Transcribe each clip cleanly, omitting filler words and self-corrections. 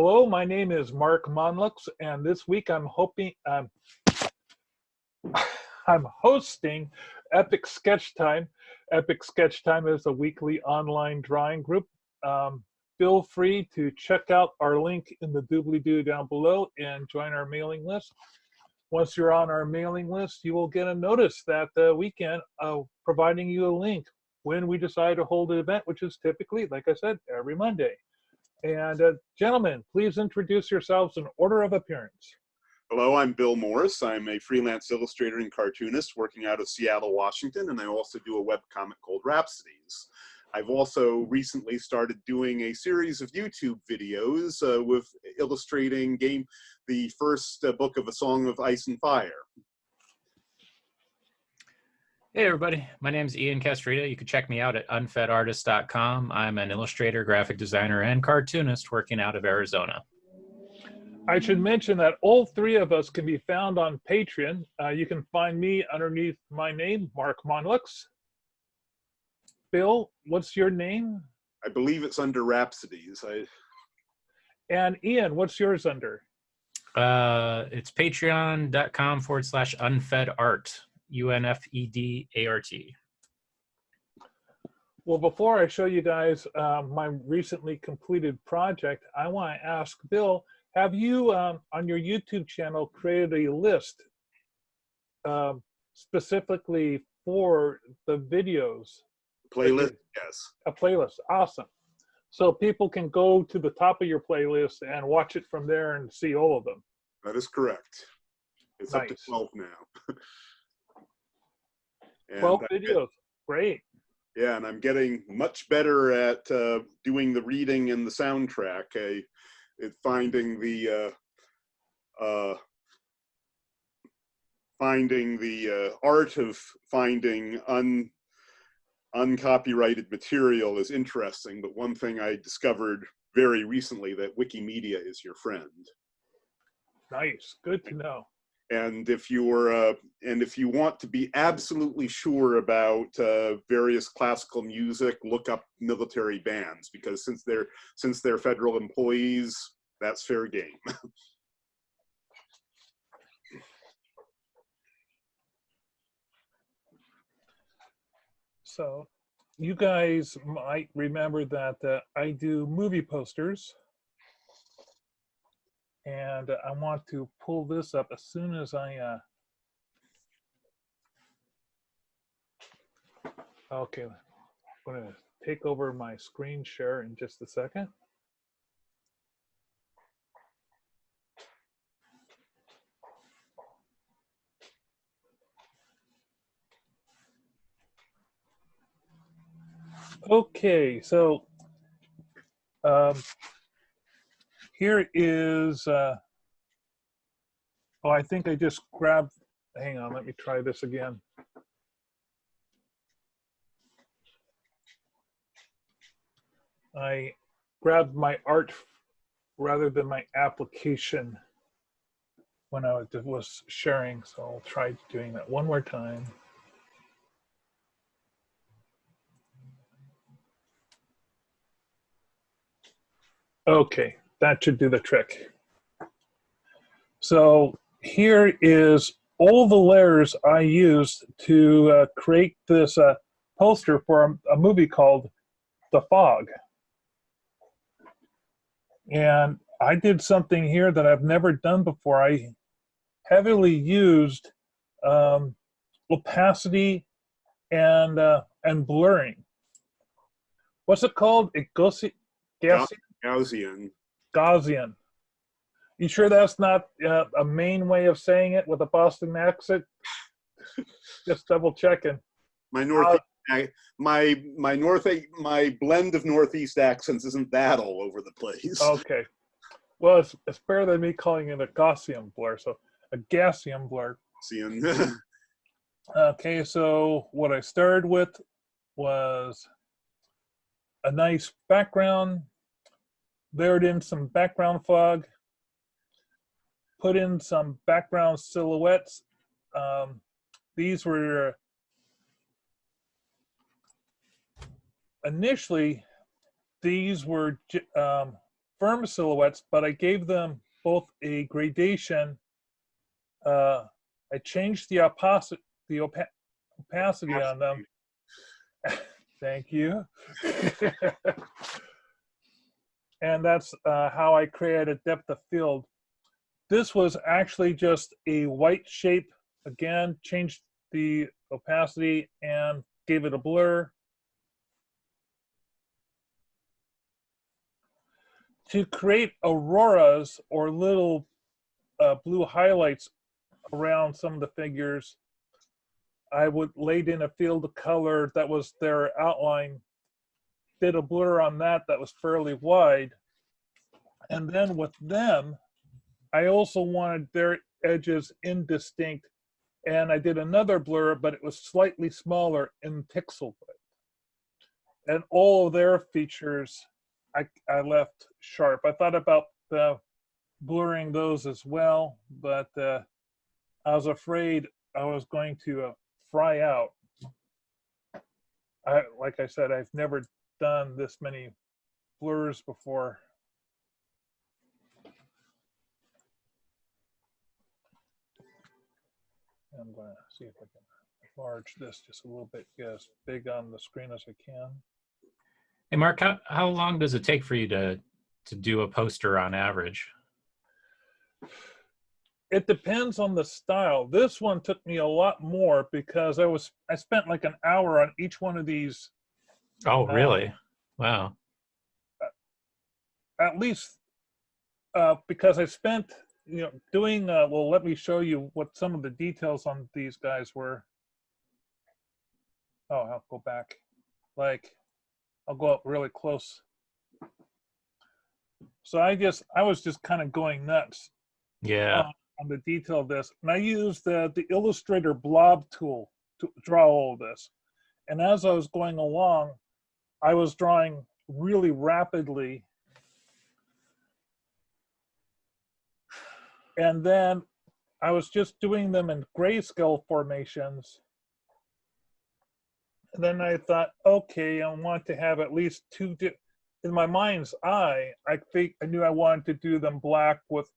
Hello, my name is Mark Monlux, and this week I'm hosting Epic Sketch Time. Epic Sketch Time is a weekly online drawing group. Feel free to check out our link in the doobly-doo down below and join our mailing list. Once you're on our mailing list, you will get a notice that weekend providing you a link when we decide to hold an event, which is typically, like I said, every Monday. And gentlemen, please introduce yourselves in order of appearance. Hello, I'm Bill Morse. I'm a freelance illustrator and cartoonist working out of Seattle, Washington, and I also do a webcomic called Rhapsodies. I've also recently started doing a series of YouTube videos with illustrating the first book of A Song of Ice and Fire. Hey everybody, my name is Ian Castruita. You can check me out at unfedartist.com. I'm an illustrator, graphic designer, and cartoonist working out of Arizona. I should mention that all three of us can be found on Patreon. You can find me underneath my name, Mark Monlux. Bill, what's your name? I believe it's under Rhapsodies. And Ian, what's yours under? It's patreon.com/unfedart. UNFEDART. Well, before I show you guys my recently completed project, I want to ask Bill, have you on your YouTube channel created a list specifically for the videos? Playlist, yes. A playlist, awesome. So people can go to the top of your playlist and watch it from there and see all of them. That is correct. It's nice. Up to 12 now. 12 videos, great. Yeah, and I'm getting much better at doing the reading and the soundtrack. Finding the art of finding uncopyrighted material is interesting. But one thing I discovered very recently, that Wikimedia is your friend. Nice, good to know. And if you want to be absolutely sure about various classical music, look up military bands, because since they're federal employees, that's fair game. So you guys might remember that I do movie posters. And I want to pull this up as soon as I, okay, I'm going to take over my screen share in just a second. Okay, so here is, oh, I think I just grabbed, hang on, let me try this again. I grabbed my art rather than my application when I was sharing, so I'll try doing that one more time. Okay, that should do the trick. So here is all the layers I used to create this poster for a movie called The Fog. And I did something here that I've never done before. I heavily used opacity and blurring. What's it called? Gaussian. Gaussian. You sure that's not a main way of saying it with a Boston accent? Just double checking. My blend of Northeast accents isn't that all over the place. Okay. Well, it's better than me calling it a Gaussian blur. So a Gaussian blur. Okay, so what I started with was a nice background, layered in some background fog, put in some background silhouettes. These were initially, these were firm silhouettes, but I gave them both a gradation. I changed the opacity on them. Thank you. And that's how I created depth of field. This was actually just a white shape. Again, changed the opacity and gave it a blur. To create auroras or little blue highlights around some of the figures, I would laid in a field of color that was their outline, did a blur on that was fairly wide. And then with them, I also wanted their edges indistinct, and I did another blur, but it was slightly smaller in pixel width. And all of their features, I left sharp. I thought about blurring those as well, but I was afraid I was going to fry out. Like I said, I've never done this many blurs before. I'm going to see if I can enlarge this just a little bit, get as big on the screen as I can. Hey, Mark, how long does it take for you to do a poster on average? It depends on the style. This one took me a lot more because I spent like an hour on each one of these. Oh, really? Wow. At least because I spent, doing, well, let me show you what some of the details on these guys were. Oh, I'll go back. I'll go up really close. So I was just kind of going nuts. Yeah. On the detail of this. And I used the Illustrator blob tool to draw all of this. And as I was going along, I was drawing really rapidly. And then I was just doing them in grayscale formations. And then I thought, okay, I want to have at least two. In my mind's eye, I knew I wanted to do them black with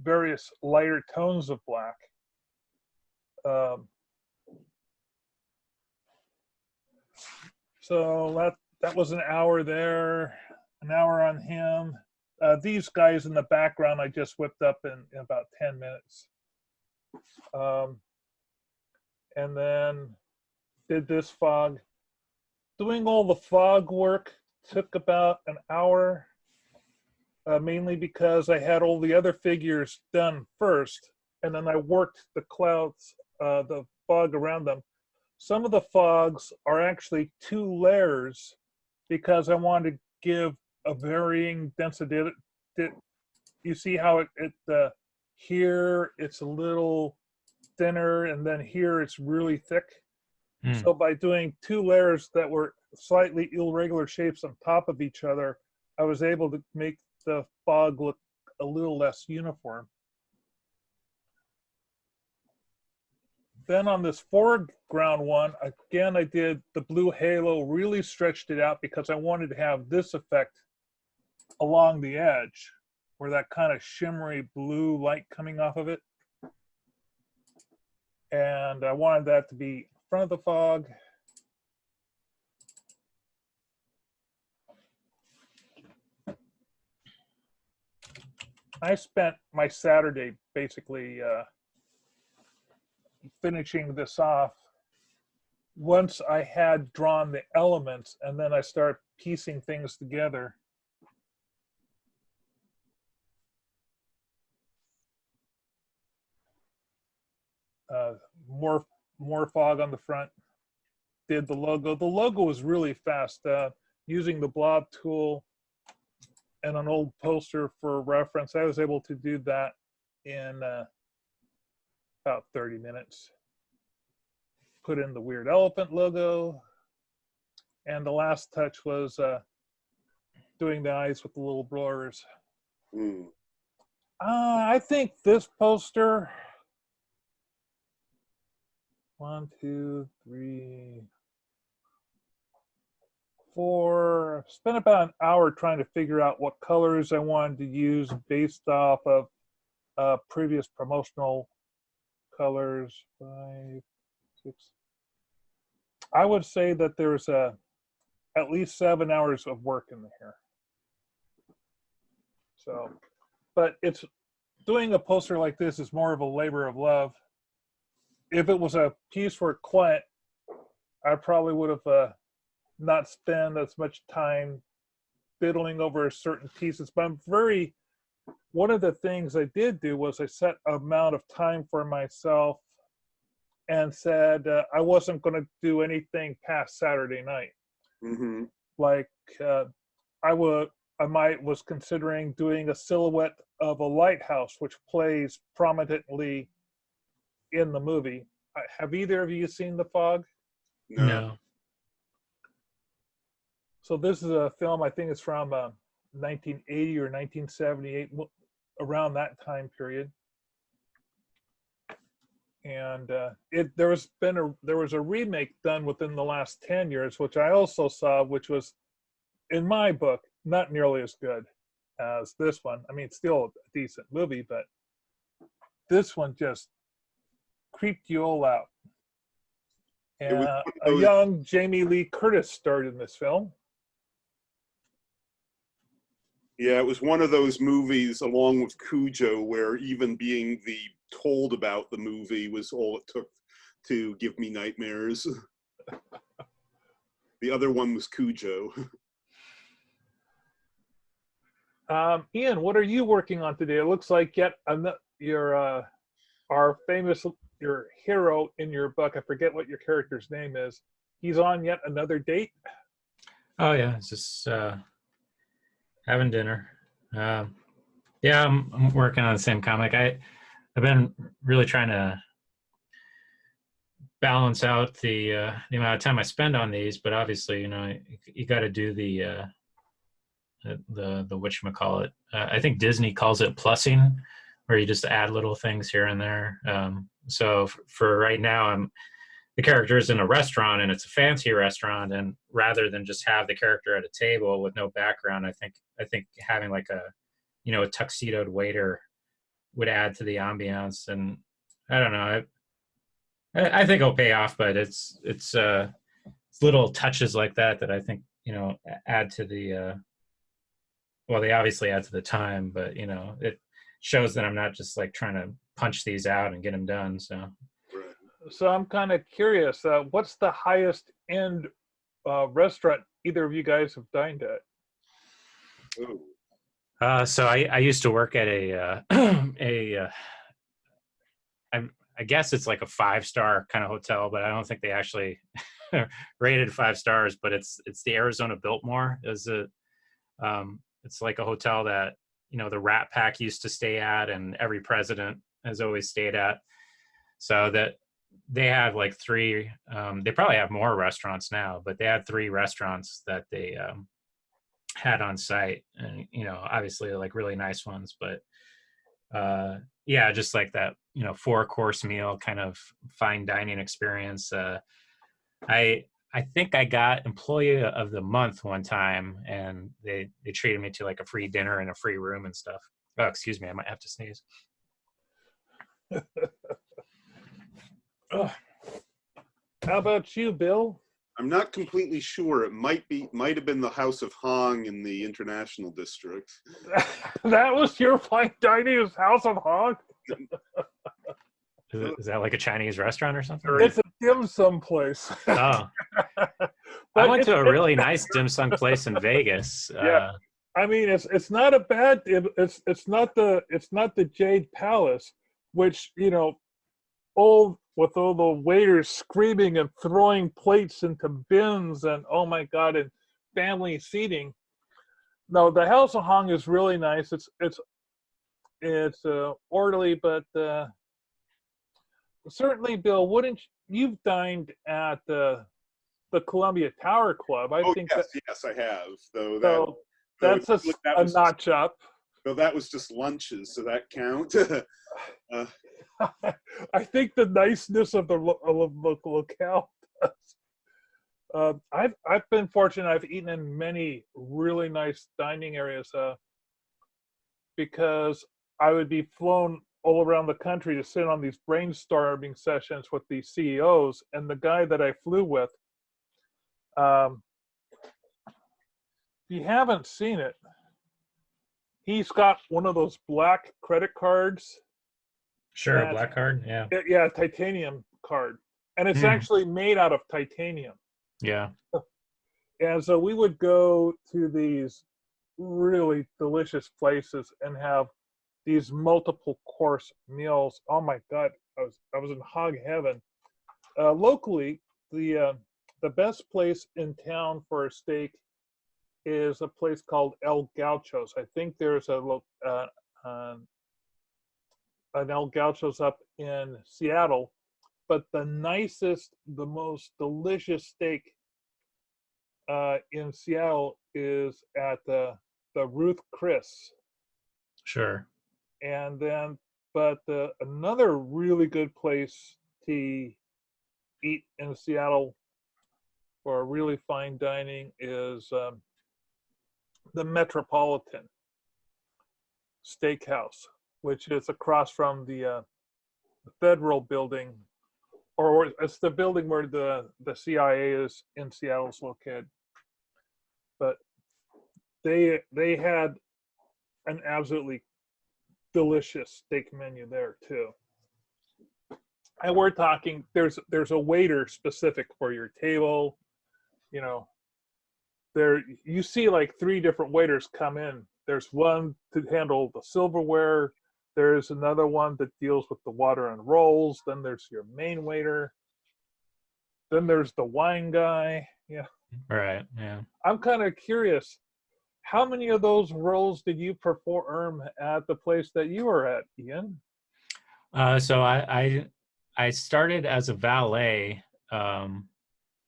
various lighter tones of black. So that was an hour there, an hour on him. These guys in the background I just whipped up in about 10 minutes. And then did this fog. Doing all the fog work took about an hour, mainly because I had all the other figures done first, and then I worked the clouds, the fog around them. Some of the fogs are actually 2 layers because I wanted to give a varying density. You see how here it's a little thinner, and then here it's really thick. So by doing 2 layers that were slightly irregular shapes on top of each other, I was able to make the fog look a little less uniform. Then on this foreground one, again, I did the blue halo, really stretched it out because I wanted to have this effect along the edge, where that kind of shimmery blue light coming off of it. And I wanted that to be in front of the fog. I spent my Saturday basically finishing this off. Once I had drawn the elements, and then I started piecing things together. More fog on the front. Did the logo. The logo was really fast. Using the blob tool and an old poster for reference, I was able to do that in about 30 minutes. Put in the weird elephant logo, and the last touch was doing the eyes with the little blurs. I think this poster, 1, 2, 3, spent about an hour trying to figure out what colors I wanted to use based off of previous promotional colors. 5, 6. I would say that there's at least 7 hours of work in here. So, but it's doing a poster like this is more of a labor of love. If it was a piece for Clint, I probably would have not spent as much time fiddling over certain pieces. But one of the things I did do was I set an amount of time for myself and said I wasn't going to do anything past Saturday night. Mm-hmm. Like was considering doing a silhouette of a lighthouse, which plays prominently in the movie. Have either of you seen The Fog? No. So this is a film, I think it's from 1980 or 1978, around that time period. And there was a remake done within the last 10 years, which I also saw, which was, in my book, not nearly as good as this one. I mean, it's still a decent movie, but this one just creeped you all out. And a young Jamie Lee Curtis starred in this film. Yeah, it was one of those movies, along with Cujo, where even being told about the movie was all it took to give me nightmares. The other one was Cujo. Ian, what are you working on today? It looks like your hero in your book. I forget what your character's name is. He's on yet another date. Oh yeah, it's just having dinner. Yeah, I'm working on the same comic. I've been really trying to balance out the amount of time I spend on these, but obviously, you got to do the whatchamacallit. I think Disney calls it plussing, where you just add little things here and there. So for right now, the character is in a restaurant, and it's a fancy restaurant, and rather than just have the character at a table with no background, I think having like a tuxedoed waiter would add to the ambiance. And I don't know, I think it'll pay off, but it's little touches like that I think add to the well, they obviously add to the time, but it shows that I'm not just like trying to punch these out and get them done. So I'm kind of curious, what's the highest end restaurant either of you guys have dined at? Ooh. So I used to work at I guess it's like a 5-star kind of hotel, but I don't think they actually rated 5 stars. But it's the Arizona Biltmore. It's like a hotel that the Rat Pack used to stay at, and every president has always stayed at. So that they have like 3. They probably have more restaurants now, but they had 3 restaurants that they had on site, and obviously like really nice ones. But yeah, just like that 4-course meal kind of fine dining experience. I think I got employee of the month one time, and they treated me to like a free dinner and a free room and stuff. Oh, excuse me, I might have to sneeze. How about you, Bill? I'm not completely sure. It might have been the House of Hong in the International District. That was your fine dining, House of Hong? Is that like a Chinese restaurant or something? It's a dim sum place. Oh, I went to a really nice dim sum place in Vegas. Yeah, I mean it's not a bad. It's not the Jade Palace, which with all the waiters screaming and throwing plates into bins and oh my god, and family seating. No, the House of Hong is really nice. It's orderly, but certainly, Bill, wouldn't you've dined at the Columbia Tower Club? I think yes, I have. Though that's a notch up. So that was just lunches, so that count. I think the niceness of the locale does. I've been fortunate. I've eaten in many really nice dining areas because I would be flown all around the country to sit on these brainstorming sessions with these CEOs. And the guy that I flew with, if you haven't seen it, he's got one of those black credit cards. Sure, a black card. Yeah. Yeah, titanium card. And it's actually made out of titanium. Yeah. And so we would go to these really delicious places and have these multiple course meals. Oh my God, I was in hog heaven. Locally, the best place in town for a steak is a place called El Gaucho's. I think there's an El Gaucho's up in Seattle, but the nicest, the most delicious steak in Seattle is at the Ruth Chris. Sure. And then, but another really good place to eat in Seattle for really fine dining is the Metropolitan Steakhouse, which is across from the Federal Building, or it's the building where the CIA is in Seattle is located. But they had an absolutely delicious steak menu there too. And we're talking there's a waiter specific for your table. You know, there you see like 3 different waiters come in. There's one to handle the silverware. There's another one that deals with the water and rolls. Then there's your main waiter. Then there's the wine guy. Yeah. Right. Yeah. I'm kind of curious. How many of those roles did you perform at the place that you were at, Ian? So I started as a valet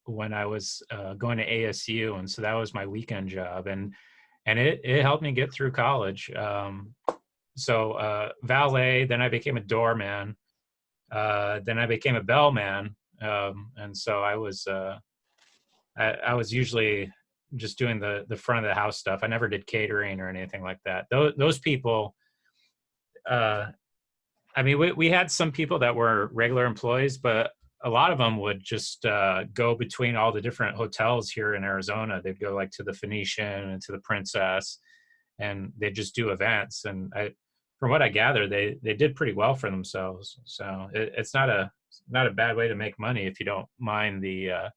when I was going to ASU, and so that was my weekend job, and it helped me get through college. So valet, then I became a doorman, then I became a bellman, and so I was usually just doing the front of the house stuff. I never did catering or anything like that. Those people, I mean, we had some people that were regular employees, but a lot of them would just go between all the different hotels here in Arizona. They'd go like to the Phoenician and to the Princess, and they'd just do events. And from what I gather, they did pretty well for themselves. So it's not a bad way to make money if you don't mind the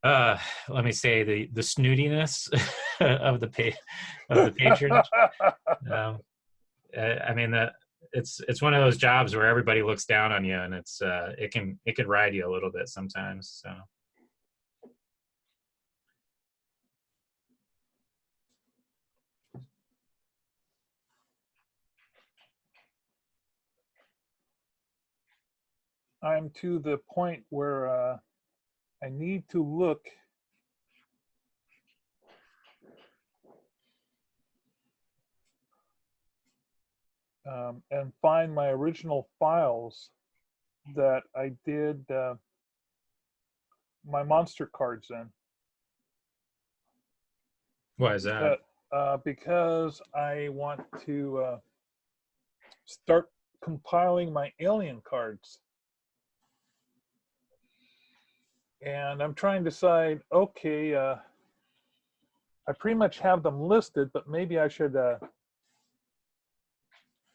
let me say the snootiness of the patronage. I mean, it's one of those jobs where everybody looks down on you, and it can ride you a little bit sometimes. So. I'm to the point where I need to look and find my original files that I did my monster cards in. Why is that? Because I want to start compiling my alien cards. And I'm trying to decide, okay, I pretty much have them listed, but maybe I should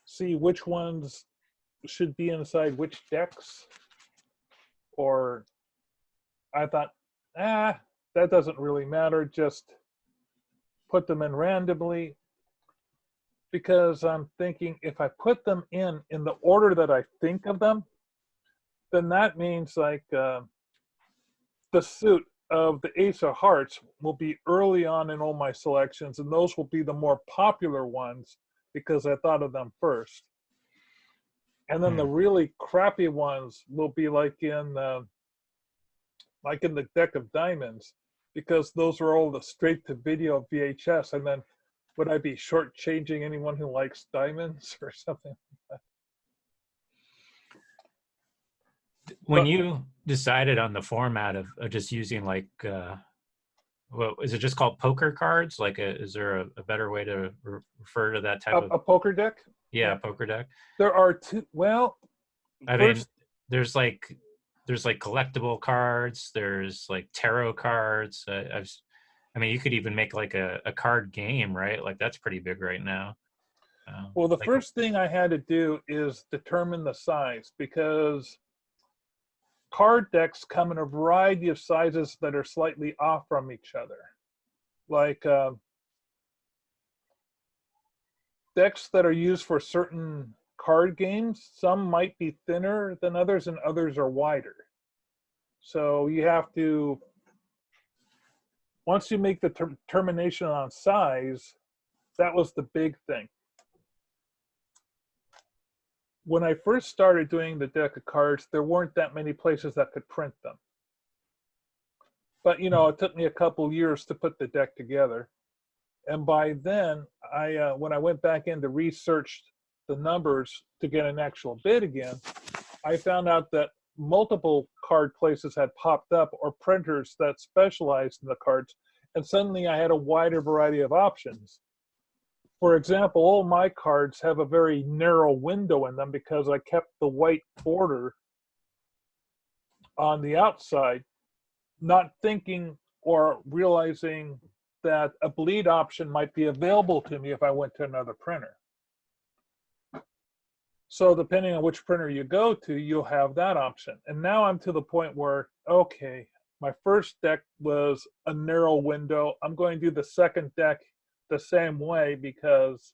see which ones should be inside which decks. Or I thought, that doesn't really matter, just put them in randomly. Because I'm thinking if I put them in the order that I think of them, then that means like the suit of the Ace of Hearts will be early on in all my selections, and those will be the more popular ones because I thought of them first. And then the really crappy ones will be like in the deck of diamonds, because those are all the straight to video VHS. And then would I be shortchanging anyone who likes diamonds or something like When But you decided on the format of just using like, well, is it just called poker cards? Like, is there a better way to refer to that type of? a poker deck, Yeah, poker deck. there are two. Well, I mean, first, there's like collectible cards. There's like tarot cards. I mean, you could even make like a card game, right? Like that's pretty big right now. well, the Like, first thing I had to do is determine the size, because card decks come in a variety of sizes that are slightly off from each other. Like decks that are used for certain card games, some might be thinner than others and others are wider. So you have to, once you make the determination on size, that was the big thing. When I first started doing the deck of cards, there weren't that many places that could print them. But you know, it took me a couple years to put the deck together. And by then, when I went back in to research the numbers to get an actual bid again, I found out that multiple card places had popped up, or printers that specialized in the cards, and suddenly I had a wider variety of options. For example, all my cards have a very narrow window in them because I kept the white border on the outside, not thinking or realizing that a bleed option might be available to me if I went to another printer. So depending on which printer you go to, you'll have that option. And now I'm to the point where, okay, my first deck was a narrow window. I'm going to do the second deck the same way because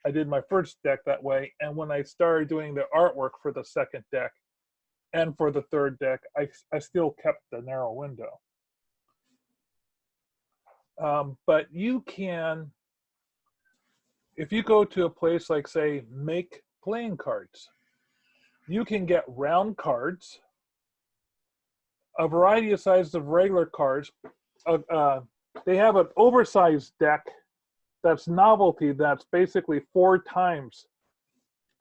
I did my first deck that way. And when I started doing the artwork for the second deck and for the third deck, I still kept the narrow window. But you can, if you go to a place like, say, Make Playing Cards, you can get round cards, a variety of sizes of regular cards. They have an oversized deck that's novelty, that's basically 4 times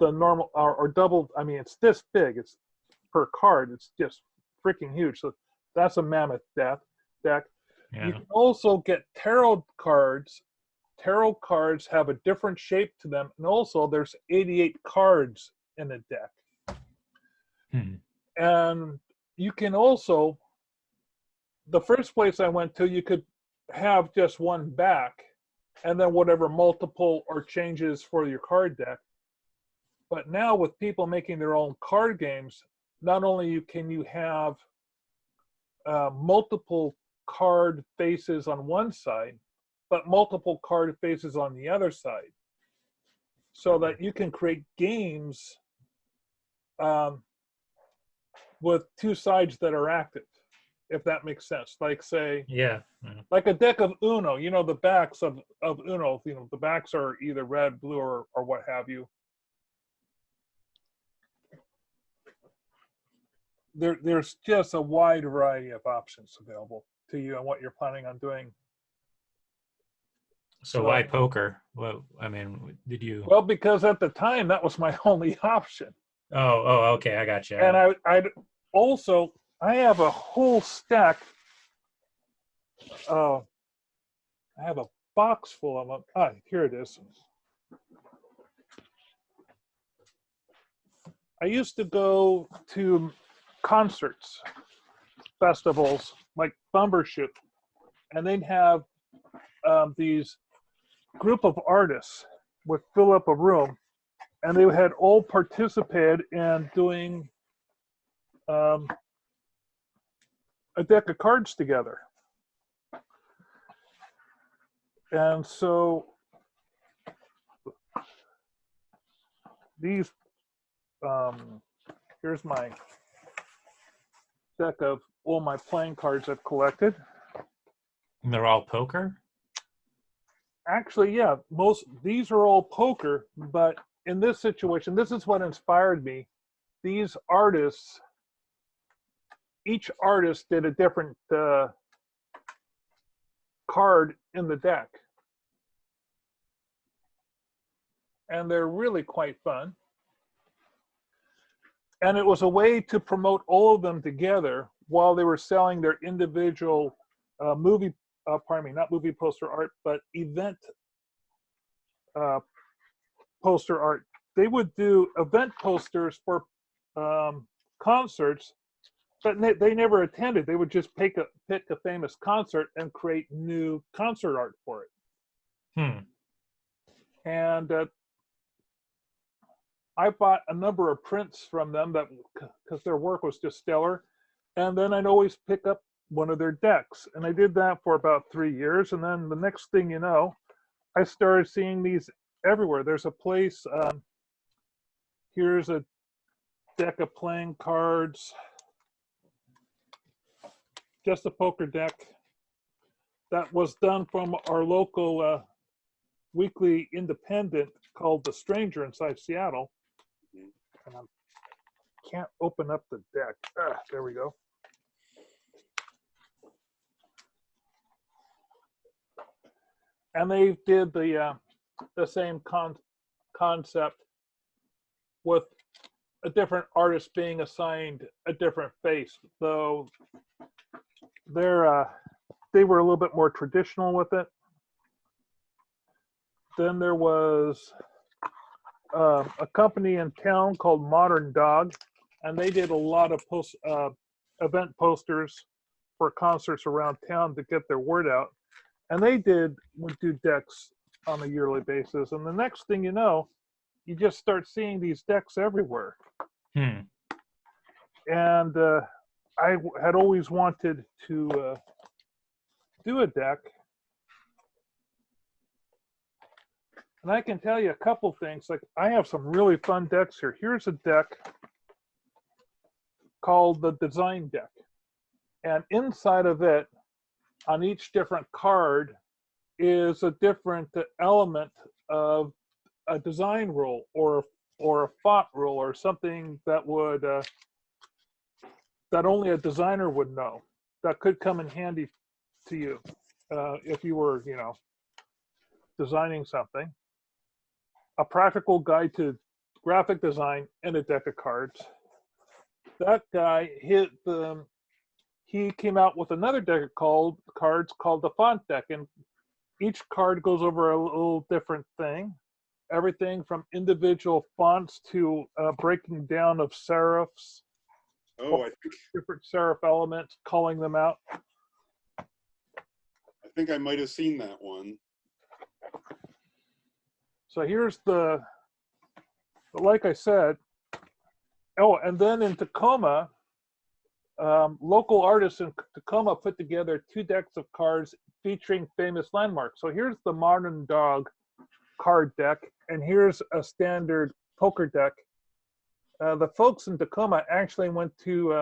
the normal, or double. I mean, it's this big. It's per card. It's just freaking huge. So that's a mammoth deck. yeah. You can also get tarot cards. Tarot cards have a different shape to them, and also there's 88 cards in a deck. And you can also, the first place I went to, you could have just one back, and then whatever multiple or changes for your card deck. But now with people making their own card games, not only can you have multiple card faces on one side, but multiple card faces on the other side, so that you can create games with 2 sides that are active, if that makes sense. Like, say, Yeah. like a deck of Uno, you know, the backs of Uno, you know, the backs are either red, blue, or what have you. There's just a wide variety of options available to you and what you're planning on doing. So why poker? Well, I mean, did you? Well, because at the time that was my only option. Oh, okay, I got you. And I have a whole stack. I have a box full of them. Here it is. I used to go to concerts, festivals, like Bumbershoot, and they'd have these group of artists would fill up a room, and they had all participated in doing a deck of cards together. And so these, here's my deck of all my playing cards I've collected. And they're all poker? Actually, yeah, these are all poker, but in this situation, this is what inspired me. These artists, each artist did a different card in the deck. And they're really quite fun. And it was a way to promote all of them together while they were selling their individual not movie poster art, but event poster art. They would do event posters for concerts, but they never attended. They would just pick a famous concert and create new concert art for it. And I bought a number of prints from them because their work was just stellar. And then I'd always pick up one of their decks. And I did that for about 3 years. And then the next thing you know, I started seeing these everywhere. There's a place, here's a deck of playing cards, just a poker deck that was done from our local weekly independent called The Stranger inside Seattle. And I can't open up the deck. There we go. And they did the same concept with a different artist being assigned a different face, though they were a little bit more traditional with it. Then there was a company in town called Modern Dog, and they did a lot of event posters for concerts around town to get their word out. And they would do decks on a yearly basis. And the next thing you know, you just start seeing these decks everywhere. And I had always wanted to do a deck. And I can tell you a couple things. Like, I have some really fun decks here. Here's a deck called the Design Deck. And inside of it, on each different card, is a different element of a design rule or a font rule or something that would that only a designer would know, that could come in handy to you if you were, designing something. A practical guide to graphic design and a deck of cards. That guy he came out with another deck of cards called the Font Deck, and each card goes over a little different thing. Everything from individual fonts to breaking down of serifs. Oh, I think different serif elements, calling them out. I think I might have seen that one. So here's like I said, and then in Tacoma, local artists in Tacoma put together 2 decks of cards featuring famous landmarks. So here's the Modern Dog card deck, and here's a standard poker deck. The folks in Tacoma actually went to,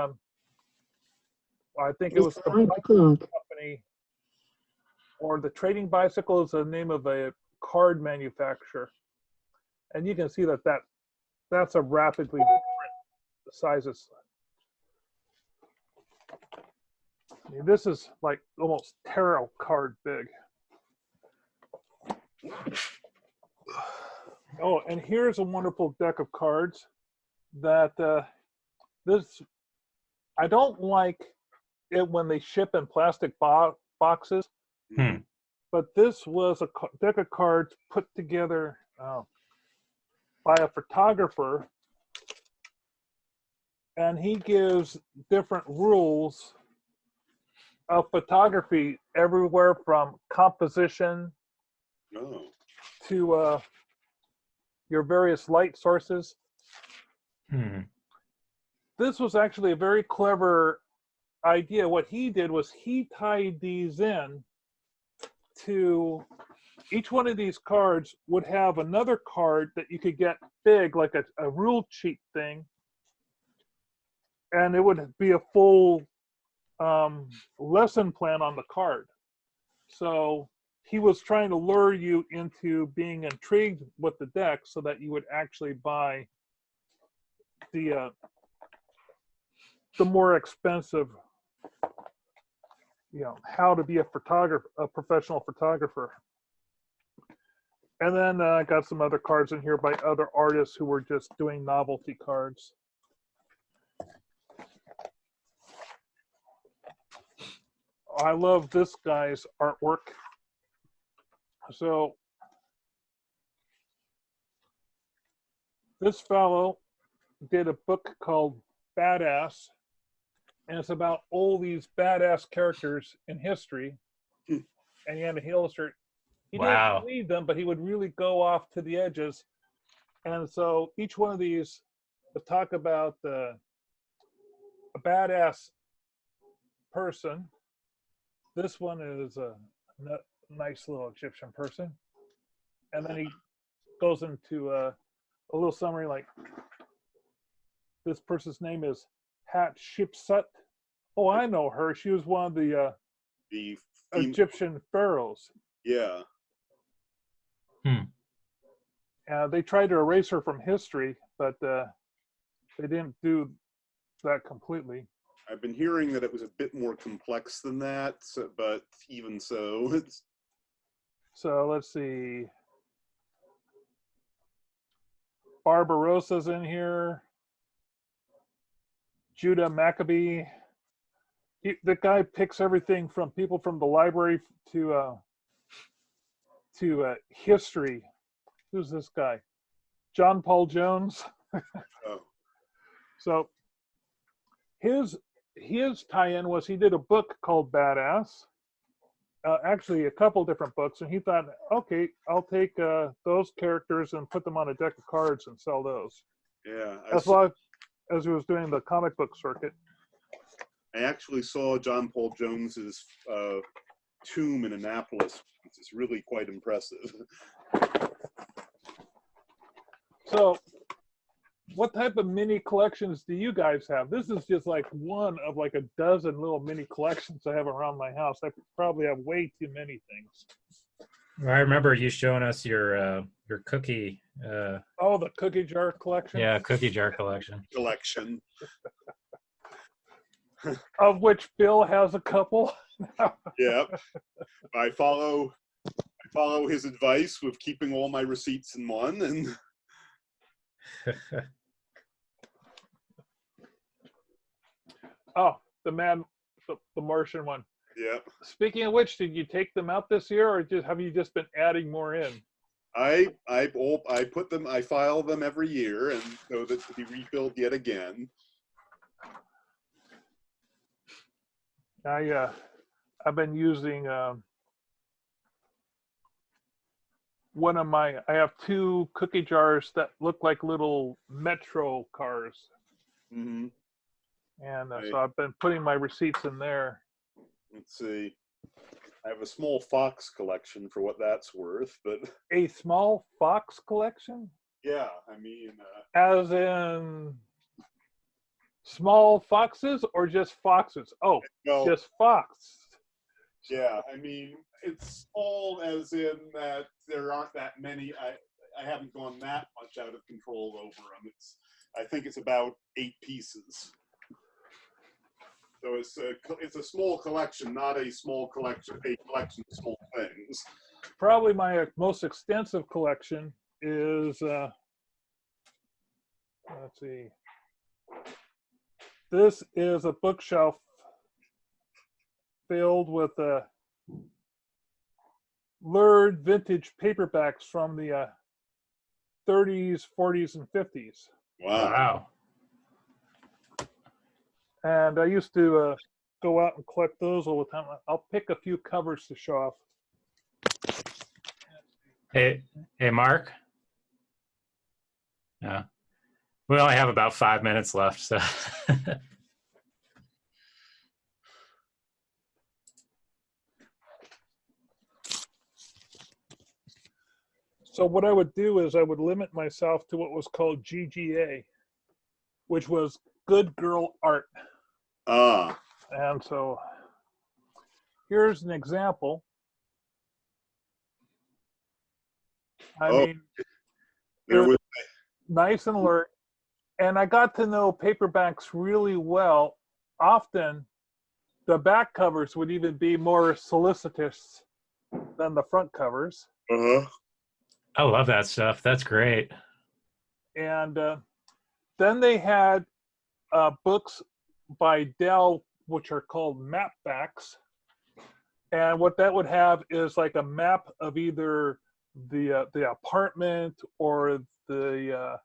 I think it was the bicycle company, or the Trading Bicycle is the name of a card manufacturer. And you can see that's a rapidly different sizes. I mean, this is like almost tarot card big. Oh, and here's a wonderful deck of cards that I don't like it when they ship in plastic boxes, but this was a deck of cards put together by a photographer, and he gives different rules of photography everywhere from composition to your various light sources. This was actually a very clever idea. What he did was he tied these in to each one of these cards would have another card that you could get big, like a rule sheet thing, and it would be a full lesson plan on the card. So he was trying to lure you into being intrigued with the deck so that you would actually buy the more expensive, how to be a professional photographer. And then I got some other cards in here by other artists who were just doing novelty cards. I love this guy's artwork. So this fellow did a book called Badass, and it's about all these badass characters in history. And he had to illustrate. He Wow. didn't lead them, but he would really go off to the edges. And so each one of these would talk about a badass person. This one is a nice little Egyptian person. And then he goes into a little summary like, this person's name is Hatshepsut. Oh, I know her. She was one of the Egyptian pharaohs. Yeah. They tried to erase her from history, but they didn't do that completely. I've been hearing that it was a bit more complex than that, but even so, it's... So let's see. Barbarossa's in here. Judah Maccabee. The guy picks everything from people from the library to history. Who's this guy? John Paul Jones. Oh. So his tie-in was he did a book called Badass. Actually, a couple different books, and he thought, okay, I'll take those characters and put them on a deck of cards and sell those. Yeah. As long as he was doing the comic book circuit. I actually saw John Paul Jones's tomb in Annapolis. It's really quite impressive. So, what type of mini collections do you guys have? This is just like one of like a dozen little mini collections I have around my house. I probably have way too many things. I remember you showing us your cookie. Oh, the cookie jar collection? Yeah, cookie jar collection. Collection. Of which Bill has a couple. Yep. I follow his advice with keeping all my receipts in one, and Oh, the Martian one. yep. Speaking of which, did you take them out this year, or have you just been adding more in? I put them, I file them every year, and so that to be refilled yet again. I've been using I have two cookie jars that look like little metro cars. Mm-hmm. And so I've been putting my receipts in there. Let's see. I have a small fox collection for what that's worth, but A small fox collection? yeah, I mean, As in small foxes or just foxes? Oh, well, just fox. yeah, I mean, it's all as in that there aren't that many. I haven't gone that much out of control over them. I think it's about 8 pieces. So it's a small collection, not a small collection, a collection of small things. Probably my most extensive collection is, let's see. This is a bookshelf filled with lurid vintage paperbacks from the 30s, 40s, and 50s. Wow. And I used to go out and collect those all the time. I'll pick a few covers to show off. Hey, Mark. Yeah. We only have about 5 minutes left, so. So what I would do is I would limit myself to what was called GGA, which was good girl art. Ah. And so here's an example. I mean, There was nice and alert. And I got to know paperbacks really well. Often the back covers would even be more solicitous than the front covers. uh-huh. I love that stuff. That's great. And then they had books by Dell, which are called map backs. And what that would have is like a map of either the apartment or the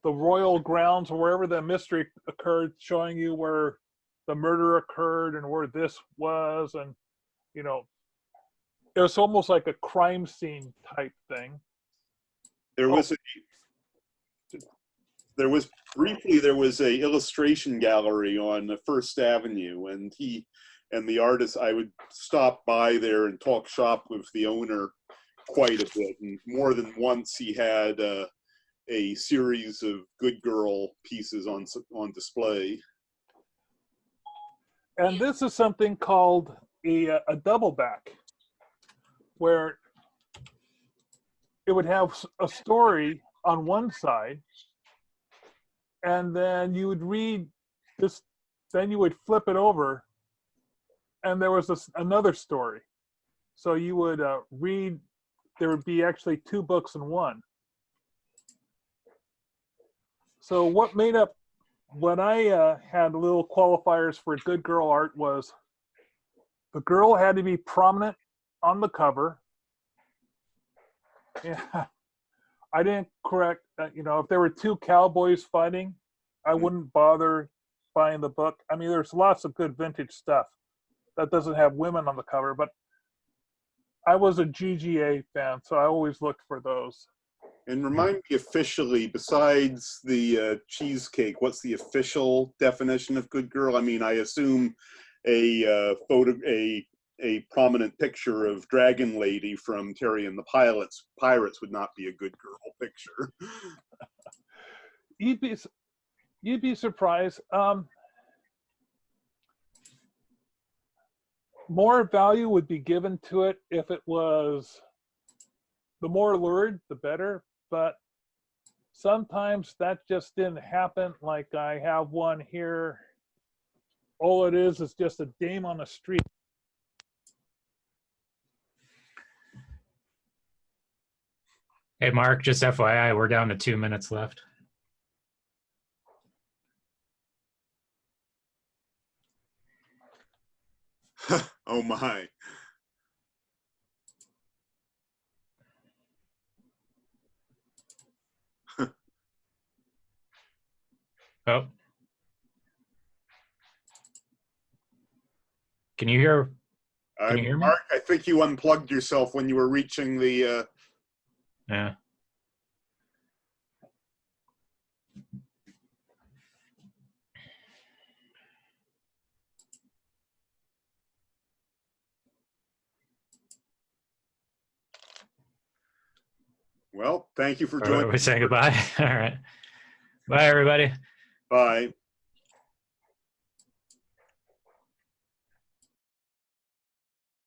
royal grounds or wherever the mystery occurred, showing you where the murder occurred and where this was, and you know, it was almost like a crime scene type thing. There was briefly a illustration gallery on First Avenue, and the artist, I would stop by there and talk shop with the owner quite a bit, and more than once he had a series of good girl pieces on display. And this is something called a double back, where it would have a story on one side, and then you would read this, then you would flip it over, and there was another story. So you would read, there would be actually 2 books in one. So what made up, when I had little qualifiers for good girl art, was the girl had to be prominent on the cover. Yeah, I didn't correct, you know, if there were 2 cowboys fighting, I wouldn't bother buying the book. I mean, there's lots of good vintage stuff that doesn't have women on the cover, but I was a GGA fan, so I always looked for those. And remind me officially, besides the cheesecake, what's the official definition of good girl? I mean, I assume a prominent picture of Dragon Lady from Terry and the Pirates would not be a good girl picture. You'd be surprised. More value would be given to it if it was, the more lurid, the better. But sometimes that just didn't happen. Like I have one here. All it is just a dame on the street. Hey, Mark, just FYI, we're down to 2 minutes left. Oh my. Oh. Can you hear me? Mark, I think you unplugged yourself when you were reaching the... Yeah. Well, thank you for joining. We're saying goodbye. All right. Bye, everybody. Bye.